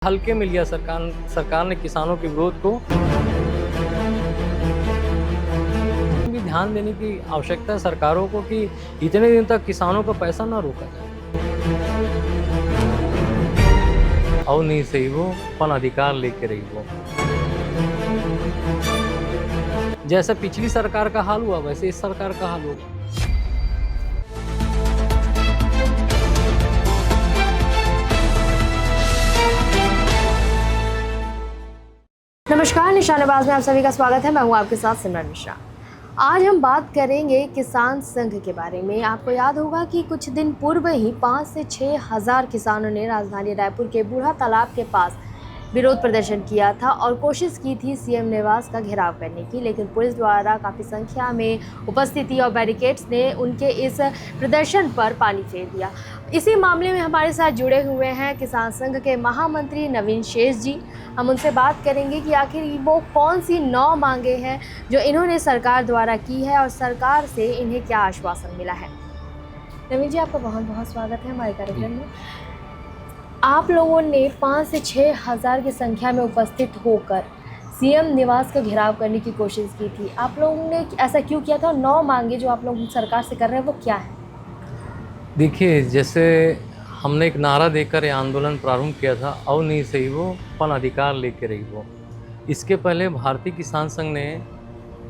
हल्के में लिया सरकार ने किसानों के विरोध को भी ध्यान देने की आवश्यकता है सरकारों को कि इतने दिन तक किसानों का पैसा ना रोका जाए। और नहीं सही वो अपन अधिकार लेके रही वो, जैसे पिछली सरकार का हाल हुआ वैसे इस सरकार का हाल होगा। नमस्कार, निशानेबाज में आप सभी का स्वागत है। मैं हूं आपके साथ सिमरन मिश्रा। आज हम बात करेंगे किसान संघ के बारे में। आपको याद होगा कि कुछ दिन पूर्व ही 5 से 6 हज़ार किसानों ने राजधानी रायपुर के बूढ़ा तालाब के पास विरोध प्रदर्शन किया था और कोशिश की थी सीएम निवास का घेराव करने की, लेकिन पुलिस द्वारा काफ़ी संख्या में उपस्थिति और बैरिकेड्स ने उनके इस प्रदर्शन पर पानी फेर दिया। इसी मामले में हमारे साथ जुड़े हुए हैं किसान संघ के महामंत्री नवीन शेष जी। हम उनसे बात करेंगे कि आखिर वो कौन सी 9 मांगे हैं जो इन्होंने सरकार द्वारा की है और सरकार से इन्हें क्या आश्वासन मिला है। नवीन जी, आपका बहुत बहुत स्वागत है हमारे कार्यक्रम में। आप लोगों ने 5 से 6 हज़ार की संख्या में उपस्थित होकर सीएम निवास का घेराव करने की कोशिश की थी। आप लोगों ने ऐसा क्यों किया था और 9 मांगे जो आप लोग सरकार से कर रहे हैं वो क्या है? देखिए, जैसे हमने एक नारा देकर ये आंदोलन प्रारंभ किया था, और नहीं सही वो अपन अधिकार लेके रही वो। इसके पहले भारतीय किसान संघ ने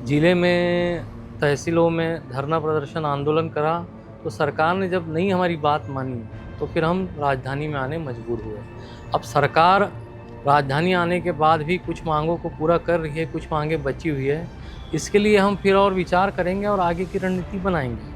ज़िले में तहसीलों में धरना प्रदर्शन आंदोलन करा, तो सरकार ने जब नहीं हमारी बात मानी तो फिर हम राजधानी में आने मजबूर हुए। अब सरकार राजधानी आने के बाद भी कुछ मांगों को पूरा कर रही है, कुछ मांगे बची हुई है। इसके लिए हम फिर और विचार करेंगे और आगे की रणनीति बनाएंगे।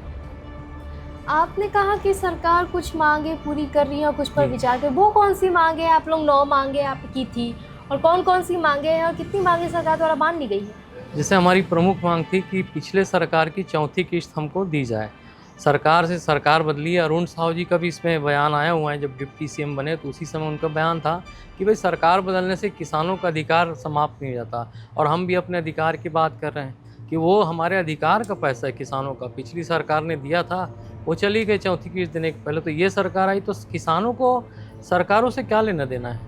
आपने कहा कि सरकार कुछ मांगे पूरी कर रही है और कुछ पर विचार कर, वो कौन सी मांगे हैं? आप लोग 9 मांगे आपकी थी और कौन कौन सी मांगे हैं और कितनी मांगे सरकार द्वारा मान ली गई है? जैसे हमारी प्रमुख मांग थी कि पिछले सरकार की 4थी किस्त हमको दी जाए। सरकार से सरकार बदली, अरुण साहू जी का भी इसमें बयान आया हुआ है। जब डिप्टी सीएम बने तो उसी समय उनका बयान था कि भाई सरकार बदलने से किसानों का अधिकार समाप्त नहीं हो जाता, और हम भी अपने अधिकार की बात कर रहे हैं कि वो हमारे अधिकार का पैसा है किसानों का। पिछली सरकार ने दिया था, वो चली गई 4थी किस्त देने के पहले। तो ये सरकार आई तो किसानों को सरकारों से क्या लेना देना है?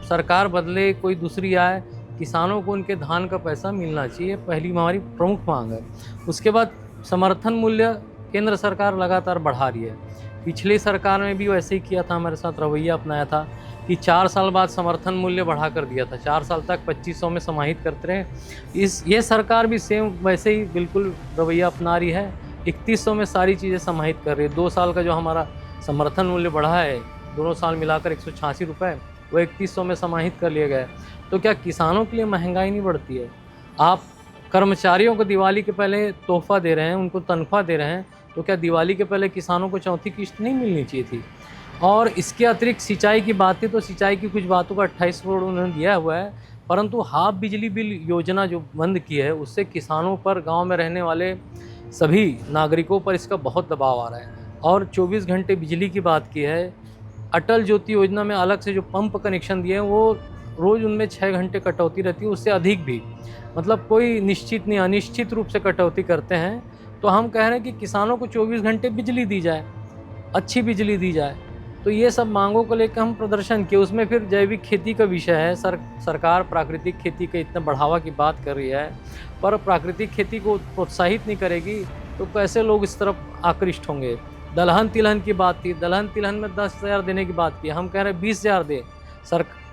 सरकार बदले, कोई दूसरी आए, किसानों को उनके धान का पैसा मिलना चाहिए, पहली हमारी प्रमुख मांग है। उसके बाद समर्थन मूल्य केंद्र सरकार लगातार बढ़ा रही है। पिछली सरकार में भी वैसे ही किया था, हमारे साथ रवैया अपनाया था कि 4 साल बाद समर्थन मूल्य बढ़ा कर दिया था। 4 साल तक 2500 में समाहित करते रहे। ये सरकार भी सेम वैसे ही बिल्कुल रवैया अपना रही है। 3100 में सारी चीज़ें समाहित कर रही है। 2 साल का जो हमारा समर्थन मूल्य बढ़ा है, दोनों साल मिलाकर 186 रुपये, वो 3100 में समाहित कर लिया गया है। तो क्या किसानों के लिए महंगाई नहीं बढ़ती है? आप कर्मचारियों को दिवाली के पहले तोहफा दे रहे हैं, उनको तनख्वाह दे रहे हैं, तो क्या दिवाली के पहले किसानों को 4थी किस्त नहीं मिलनी चाहिए थी? और इसके अतिरिक्त सिंचाई की बात थी तो सिंचाई की कुछ बातों का 28 करोड़ उन्होंने दिया हुआ है, परंतु हाफ बिजली बिल योजना जो बंद की है उससे किसानों पर, गांव में रहने वाले सभी नागरिकों पर इसका बहुत दबाव आ रहा है। और 24 घंटे बिजली की बात की है। अटल ज्योति योजना में अलग से जो पंप कनेक्शन दिए हैं वो रोज़ उनमें 6 घंटे कटौती रहती है, उससे अधिक भी, मतलब कोई निश्चित नहीं, अनिश्चित रूप से कटौती करते हैं। तो हम कह रहे हैं कि किसानों को 24 घंटे बिजली दी जाए, अच्छी बिजली दी जाए। तो ये सब मांगों को लेकर हम प्रदर्शन किए। उसमें फिर जैविक खेती का विषय है। सरकार प्राकृतिक खेती के इतना बढ़ावा की बात कर रही है, पर प्राकृतिक खेती को प्रोत्साहित नहीं करेगी तो कैसे लोग इस तरफ आकृष्ट होंगे? दलहन तिलहन की बात थी, दलहन तिलहन में 10,000 देने की बात की, हम कह रहे हैं 20,000 दे।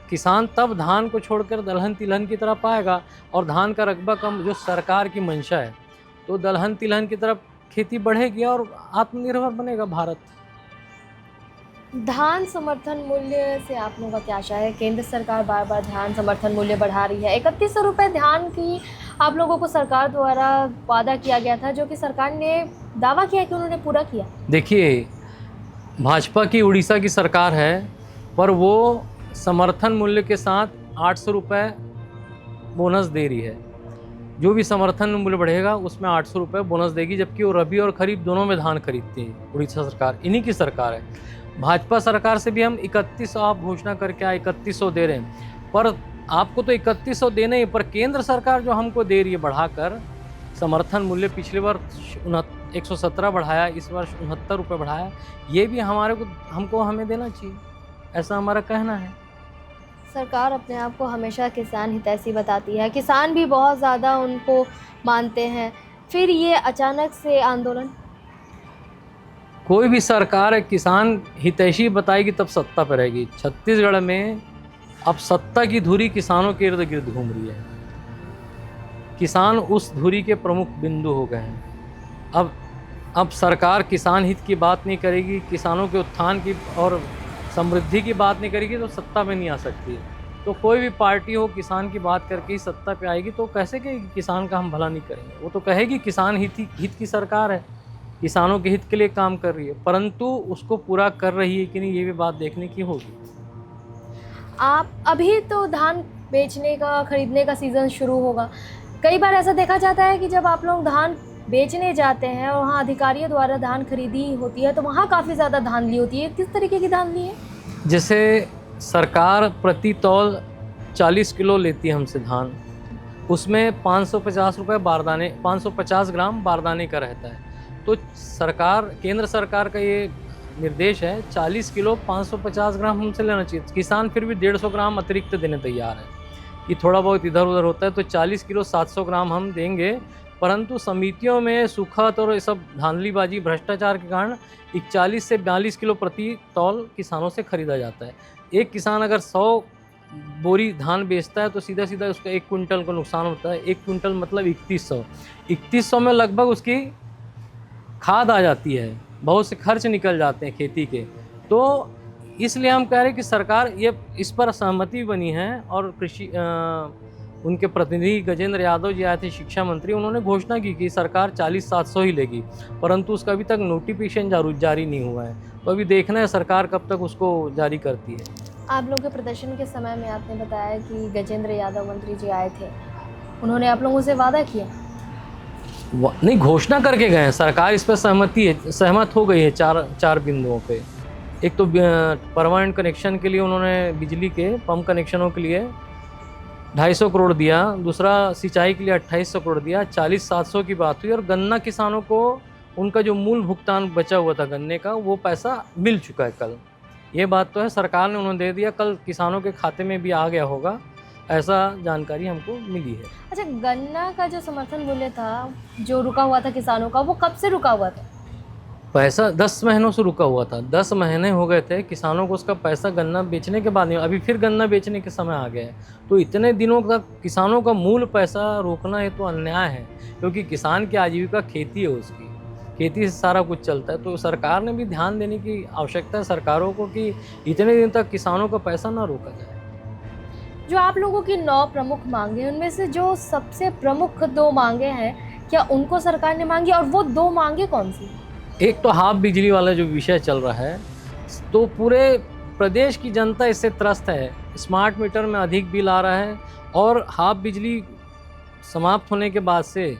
किसान तब धान को छोड़कर दलहन तिलहन की तरफ आएगा, और धान का रकबा कम जो सरकार की मंशा है, तो दलहन तिलहन की तरफ खेती बढ़ेगी और आत्मनिर्भर बनेगा भारत। धान समर्थन मूल्य से आप लोगों का क्या आशा है? केंद्र सरकार बार बार धान समर्थन मूल्य बढ़ा रही है। 3100 रुपये धान की आप लोगों को सरकार द्वारा वादा किया गया था, जो कि सरकार ने दावा किया कि उन्होंने पूरा किया। देखिए, भाजपा की उड़ीसा की सरकार है, पर वो समर्थन मूल्य के साथ 800 रुपये बोनस दे रही है। जो भी समर्थन मूल्य बढ़ेगा उसमें 800 रुपये बोनस देगी, जबकि वो रबी और खरीफ दोनों में धान खरीदती है। उड़ीसा सरकार इन्हीं की सरकार है। भाजपा सरकार से भी हम 3100 आप घोषणा करके आए, 3100 दे रहे हैं, पर आपको तो 3100 देने ही, पर केंद्र सरकार जो हमको दे रही है बढ़ाकर समर्थन मूल्य, पिछले वर्ष 117 बढ़ाया, इस वर्ष 69 रुपये बढ़ाया, ये भी हमें देना चाहिए, ऐसा हमारा कहना है। सरकार अपने आप को हमेशा किसान हितैषी बताती है, किसान भी बहुत ज़्यादा उनको मानते हैं, फिर ये अचानक से आंदोलन। कोई भी सरकार है किसान हितैषी बताएगी तब सत्ता पर रहेगी। छत्तीसगढ़ में अब सत्ता की धुरी किसानों के इर्द गिर्द घूम रही है। किसान उस धुरी के प्रमुख बिंदु हो गए हैं। अब सरकार किसान हित की बात नहीं करेगी, किसानों के उत्थान की और समृद्धि की बात नहीं करेगी तो सत्ता में नहीं आ सकती। तो कोई भी पार्टी हो किसान की बात करके ही सत्ता पे आएगी तो कैसे कहेगी किसान का हम भला नहीं करेंगे। वो तो कहेगी किसान हित की सरकार है, किसानों के हित के लिए काम कर रही है, परंतु उसको पूरा कर रही है कि नहीं ये भी बात देखने की होगी। आप अभी तो धान बेचने का खरीदने का सीज़न शुरू होगा। कई बार ऐसा देखा जाता है कि जब आप लोग धान बेचने जाते हैं और वहाँ अधिकारियों द्वारा धान खरीदी होती है तो वहाँ काफ़ी ज़्यादा धान ली होती है। किस तरीके की धान ली है? जैसे सरकार प्रति तौल 40 किलो लेती है हमसे धान, उसमें 550 रुपये बारदाने 550 ग्राम बारदाने का रहता है। तो केंद्र सरकार का ये निर्देश है 40 किलो 550 ग्राम हमसे लेना चाहिए। किसान फिर भी 150 ग्राम अतिरिक्त देने तैयार है कि थोड़ा बहुत इधर उधर होता है, तो 40 किलो 700 ग्राम हम देंगे। परंतु समितियों में सुखद और ये सब धांधलीबाजी भ्रष्टाचार के कारण 41 से 42 किलो प्रति तौल किसानों से खरीदा जाता है। एक किसान अगर 100 बोरी धान बेचता है तो सीधा सीधा उसका 1 कुंटल का नुकसान होता है। 1 कुंटल मतलब 3100 में लगभग उसकी खाद आ जाती है, बहुत से खर्च निकल जाते हैं खेती के। तो इसलिए हम कह रहे हैं कि सरकार ये इस पर सहमति बनी है और उनके प्रतिनिधि गजेंद्र यादव जी आए थे शिक्षा मंत्री, उन्होंने घोषणा की कि सरकार 40-700 ही लेगी, परंतु उसका अभी तक नोटिफिकेशन जारी नहीं हुआ है। तो अभी देखना है सरकार कब तक उसको जारी करती है। आप लोगों के प्रदर्शन के समय में आपने बताया कि गजेंद्र यादव मंत्री जी आए थे, उन्होंने आप लोगों से वादा किया? नहीं, घोषणा करके गए हैं। सरकार इस पर सहमत हो गई है चार बिंदुओं पे। एक तो परमानेंट कनेक्शन के लिए उन्होंने बिजली के पंप कनेक्शनों के लिए 250 करोड़ दिया, दूसरा सिंचाई के लिए 2800 करोड़ दिया, 40-700 की बात हुई। और गन्ना किसानों को उनका जो मूल भुगतान बचा हुआ था गन्ने का वो पैसा मिल चुका है कल। ये बात तो है, सरकार ने उन्होंने दे दिया, कल किसानों के खाते में भी आ गया होगा, ऐसा जानकारी हमको मिली है। अच्छा, गन्ना का जो समर्थन मूल्य था जो रुका हुआ था किसानों का, वो कब से रुका हुआ था? पैसा 10 महीनों से रुका हुआ था। 10 महीने हो गए थे किसानों को उसका पैसा गन्ना बेचने के बाद नहीं, अभी फिर गन्ना बेचने के समय आ गया है। तो इतने दिनों तक किसानों का मूल पैसा रोकना है तो अन्याय है, क्योंकि किसान की आजीविका खेती है, उसकी खेती से सारा कुछ चलता है। तो सरकार ने भी ध्यान देने की आवश्यकता है सरकारों को कि इतने दिन तक किसानों का पैसा ना रोका जाए। जो आप लोगों की 9 प्रमुख मांगे, उनमें से जो सबसे प्रमुख 2 मांगे हैं, क्या उनको सरकार ने मांगी और वो 2 मांगे कौन सी? एक तो हाफ बिजली वाला जो विषय चल रहा है, तो पूरे प्रदेश की जनता इससे त्रस्त है। स्मार्ट मीटर में अधिक बिल आ रहा है और हाफ बिजली समाप्त होने के बाद से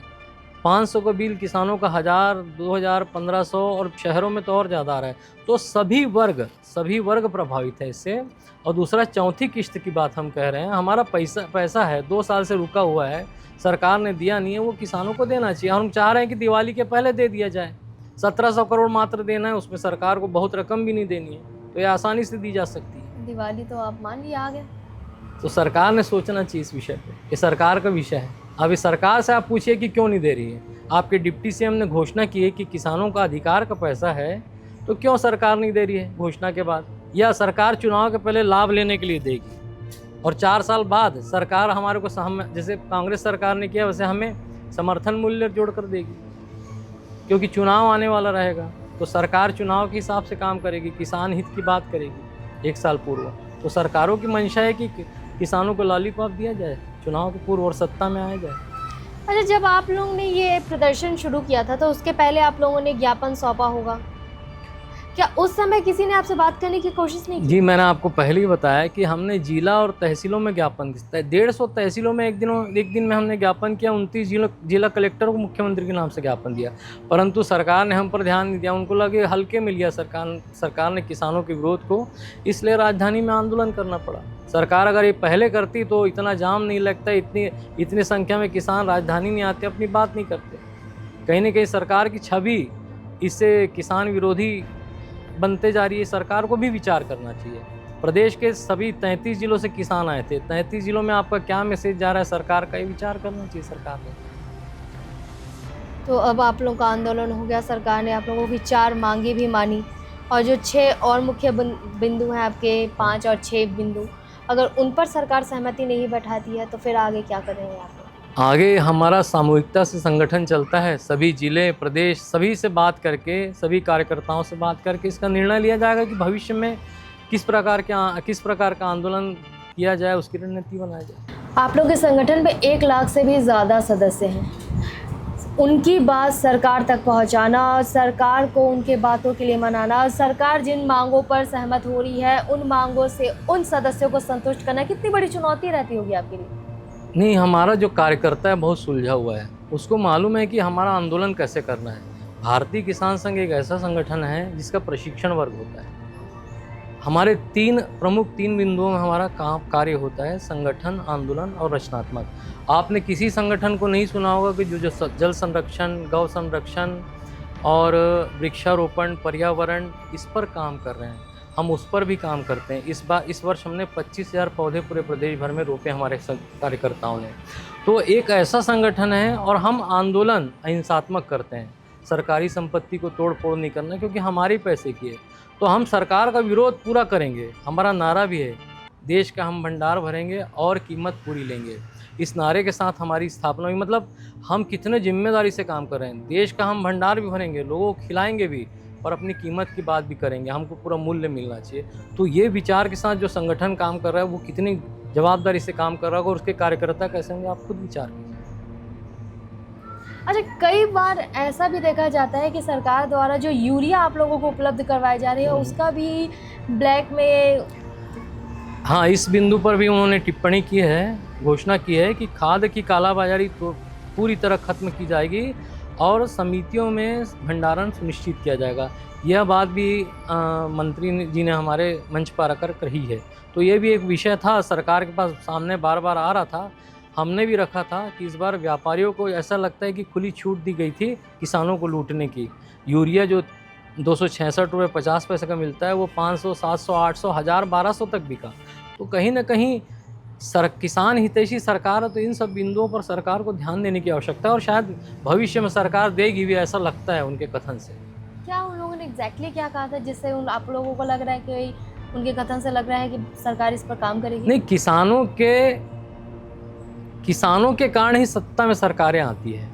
500 का बिल किसानों का 1000, 2000, 1500 और शहरों में तो और ज़्यादा आ रहा है। तो सभी वर्ग प्रभावित है इससे। और दूसरा चौथी किश्त की बात हम कह रहे हैं, हमारा पैसा है 2 साल से रुका हुआ है, सरकार ने दिया नहीं है, वो किसानों को देना चाहिए। हम चाह रहे हैं कि दिवाली के पहले दे दिया जाए। 1700 करोड़ मात्र देना है, उसमें सरकार को बहुत रकम भी नहीं देनी है, तो ये आसानी से दी जा सकती है। दिवाली तो आप मान लिया आ गया, तो सरकार ने सोचना चाहिए इस विषय पे, ये सरकार का विषय है। अभी सरकार से आप पूछिए कि क्यों नहीं दे रही है। आपके डिप्टी सीएम ने घोषणा की है कि किसानों का अधिकार का पैसा है, तो क्यों सरकार नहीं दे रही है घोषणा के बाद? या सरकार चुनाव के पहले लाभ लेने के लिए देगी और 4 साल बाद सरकार हमारे को जैसे कांग्रेस सरकार ने किया वैसे हमें समर्थन मूल्य जोड़ कर देगी, क्योंकि चुनाव आने वाला रहेगा। तो सरकार चुनाव के हिसाब से काम करेगी, किसान हित की बात करेगी 1 साल पूर्व। तो सरकारों की मंशा है कि किसानों को लॉलीपॉप दिया जाए चुनाव के पूर्व और सत्ता में आया जाए। अच्छा, जब आप लोगों ने ये प्रदर्शन शुरू किया था तो उसके पहले आप लोगों ने ज्ञापन सौंपा होगा, क्या उस समय किसी ने आपसे बात करने की कोशिश नहीं की? जी, मैंने आपको पहले ही बताया कि हमने जिला और तहसीलों में ज्ञापन किया। 150 तहसीलों में एक दिन में हमने ज्ञापन किया। 29 जिला कलेक्टर को मुख्यमंत्री के नाम से ज्ञापन दिया, परंतु सरकार ने हम पर ध्यान नहीं दिया। उनको लगे हल्के में लिया सरकार ने किसानों के विरोध को, इसलिए राजधानी में आंदोलन करना पड़ा। सरकार अगर ये पहले करती तो इतना जाम नहीं लगता, इतनी संख्या में किसान राजधानी नहीं आते, अपनी बात नहीं करते। कहीं ना कहीं सरकार की छवि इससे किसान विरोधी बनते जा रही है, सरकार को भी विचार करना चाहिए। प्रदेश के सभी 33 जिलों से किसान आए थे। 33 जिलों में आपका क्या मैसेज जा रहा है सरकार का, ये विचार करना चाहिए सरकार को। तो अब आप लोगों का आंदोलन हो गया, सरकार ने आप लोगों की 4 मांगे भी मानी, और जो 6 और मुख्य बिंदु हैं आपके, 5 और 6 बिंदु, अगर उन पर सरकार सहमति नहीं बैठाती है तो फिर आगे क्या करेंगे आप लोग? आगे हमारा सामूहिकता से संगठन चलता है, सभी जिले प्रदेश सभी से बात करके, सभी कार्यकर्ताओं से बात करके इसका निर्णय लिया जाएगा कि भविष्य में किस प्रकार का आंदोलन किया जाए, उसकी रणनीति बनाई जाए। आप लोग के संगठन में 1 लाख से भी ज़्यादा सदस्य हैं, उनकी बात सरकार तक पहुंचाना और सरकार को उनके बातों के लिए मनाना, और सरकार जिन मांगों पर सहमत हो रही है उन मांगों से उन सदस्यों को संतुष्ट करना कितनी बड़ी चुनौती रहती होगी आपके लिए? नहीं, हमारा जो कार्यकर्ता है बहुत सुलझा हुआ है, उसको मालूम है कि हमारा आंदोलन कैसे करना है। भारतीय किसान संघ एक ऐसा संगठन है जिसका प्रशिक्षण वर्ग होता है। हमारे 3 प्रमुख बिंदुओं में हमारा कार्य होता है, संगठन, आंदोलन और रचनात्मक। आपने किसी संगठन को नहीं सुना होगा कि जो जल संरक्षण, गौ संरक्षण और वृक्षारोपण, पर्यावरण, इस पर काम कर रहे हैं। हम उस पर भी काम करते हैं। इस वर्ष हमने 25,000 पौधे पूरे प्रदेश भर में रोपे हमारे कार्यकर्ताओं ने। तो एक ऐसा संगठन है, और हम आंदोलन अहिंसात्मक करते हैं। सरकारी संपत्ति को तोड़ फोड़ नहीं करना, क्योंकि हमारे पैसे की है। तो हम सरकार का विरोध पूरा करेंगे। हमारा नारा भी है, देश का हम भंडार भरेंगे और कीमत पूरी लेंगे। इस नारे के साथ हमारी स्थापना हुई। मतलब हम कितने जिम्मेदारी से काम कर रहे हैं। देश का हम भंडार भी भरेंगे, लोगों को खिलाएंगे भी, और अपनी कीमत की बात भी करेंगे। हमको पूरा मूल्य मिलना चाहिए। तो ये विचार के साथ जो संगठन काम कर रहा है वो कितनी जवाबदारी से काम कर रहा होगा, और उसके कार्यकर्ता कैसे होंगे, आप खुद विचार कीजिए। अच्छा, कई बार ऐसा भी देखा जाता है कि सरकार द्वारा जो यूरिया आप लोगों को उपलब्ध करवाई जा रही है उसका भी ब्लैक में। हाँ, इस बिंदु पर भी उन्होंने टिप्पणी की है, घोषणा की है कि खाद की कालाबाजारी तो पूरी तरह खत्म की जाएगी और समितियों में भंडारण सुनिश्चित किया जाएगा। यह बात भी मंत्री जी ने हमारे मंच पर आकर कही है। तो ये भी एक विषय था, सरकार के पास सामने बार बार आ रहा था। हमने भी रखा था कि इस बार व्यापारियों को ऐसा लगता है कि खुली छूट दी गई थी किसानों को लूटने की। यूरिया जो 266 रुपये 50 पैसे का मिलता है वो 500, 700, 800, 1000, 1200 तक बिका। तो कहीं ना कहीं किसान हितैषी सरकार है, तो इन सब बिंदुओं पर सरकार को ध्यान देने की आवश्यकता है, और शायद भविष्य में सरकार देगी भी, ऐसा लगता है उनके कथन से। क्या उन लोगों ने एग्जैक्टली क्या कहा था जिससे आप लोगों को लग रहा है कि उनके कथन से लग रहा है कि सरकार इस पर काम करेगी? नहीं, किसानों के कारण ही सत्ता में सरकारें आती है।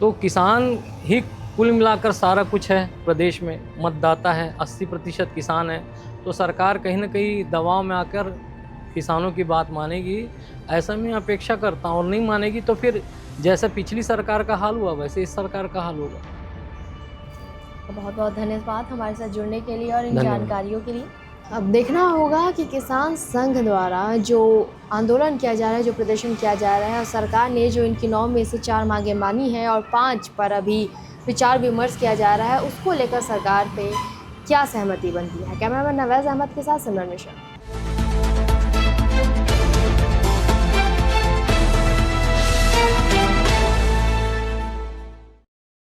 तो किसान ही कुल मिलाकर सारा कुछ है प्रदेश में। मतदाता है, 80% किसान है। तो सरकार कहीं ना कहीं दबाव में आकर किसानों की बात मानेगी, ऐसा मैं अपेक्षा करता हूँ। और नहीं मानेगी तो फिर जैसे पिछली सरकार का हाल हुआ वैसे इस सरकार का हाल होगा। बहुत बहुत धन्यवाद हमारे साथ जुड़ने के लिए और इन धन्यवाद। जानकारियों के लिए। अब देखना होगा कि किसान संघ द्वारा जो आंदोलन किया जा रहा है, जो प्रदर्शन किया जा रहा है, और सरकार ने जो इनकी 9 में से 4 मांगें मानी हैं और 5 पर अभी विचार विमर्श किया जा रहा है, उसको लेकर सरकार पे क्या सहमति बनती है। कैमरामैन नवाज़ अहमद के साथ सिमरन मिश्रा।